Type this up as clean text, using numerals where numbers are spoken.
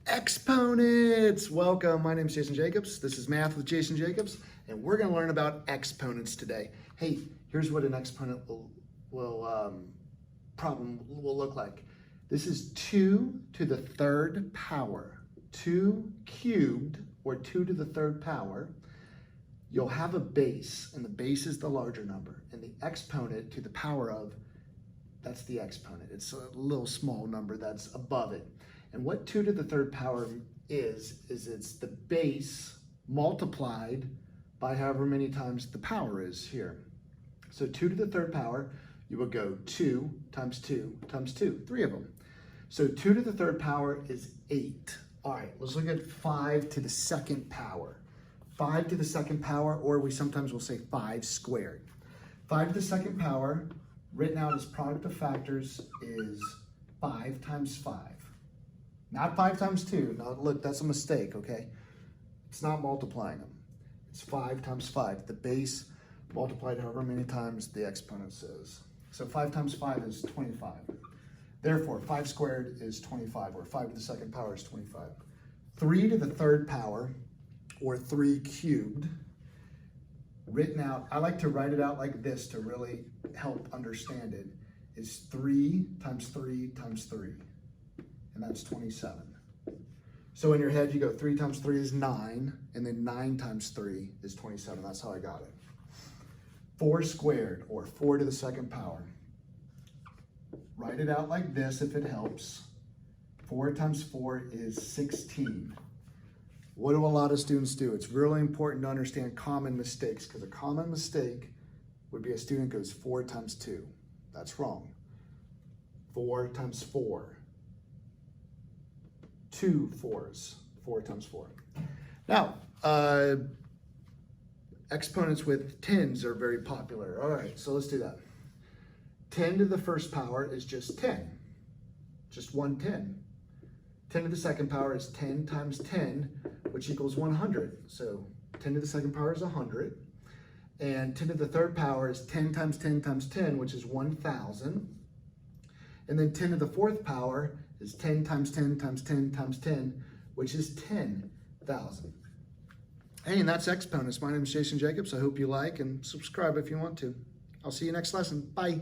Exponents! Welcome, my name is Jason Jacobs. This is Math with Jason Jacobs, and we're gonna learn about exponents today. Hey, here's what an exponent problem will look like. This is 2 to the third power. 2 cubed, or 2 to the third power. You'll have a base, and the base is the larger number, and the exponent to the power of, that's the exponent. It's a little small number that's above it. And what 2 to the third power is it's the base multiplied by however many times the power is here. So 2 to the third power, you will go 2 times 2 times 2, 3 of them. So 2 to the third power is 8. All right, let's look at 5 to the second power. 5 to the second power, or we sometimes will say 5 squared. 5 to the second power, written out as product of factors, is 5 times 5. Not 5 times 2. Now look, that's a mistake, okay? It's not multiplying them. It's 5 times 5. The base multiplied however many times the exponent says. So 5 times 5 is 25. Therefore, 5 squared is 25, or 5 to the second power is 25. 3 to the third power, or 3 cubed, written out, I like to write it out like this to really help understand it, is 3 times 3 times 3. And that's 27. So in your head, you go 3 times 3 is 9, and then 9 times 3 is 27. That's how I got it. 4 squared, or 4 to the second power. Write it out like this if it helps. 4 times 4 is 16. What do a lot of students do? It's really important to understand common mistakes, because a common mistake would be a student goes 4 times 2. That's wrong. 4 times 4. 2 4s, 4 times 4. Now, exponents with tens are very popular. All right, so let's do that. 10 to the first power is just 10, just 1 10. 10 to the second power is 10 times 10, which equals 100. So 10 to the second power is 100. And 10 to the third power is 10 times 10 times 10, which is 1,000. And then 10 to the fourth power is 10 times 10 times 10 times 10, which is 10,000. Hey, and that's exponents. My name is Jason Jacobs. I hope you like and subscribe if you want to. I'll see you next lesson. Bye.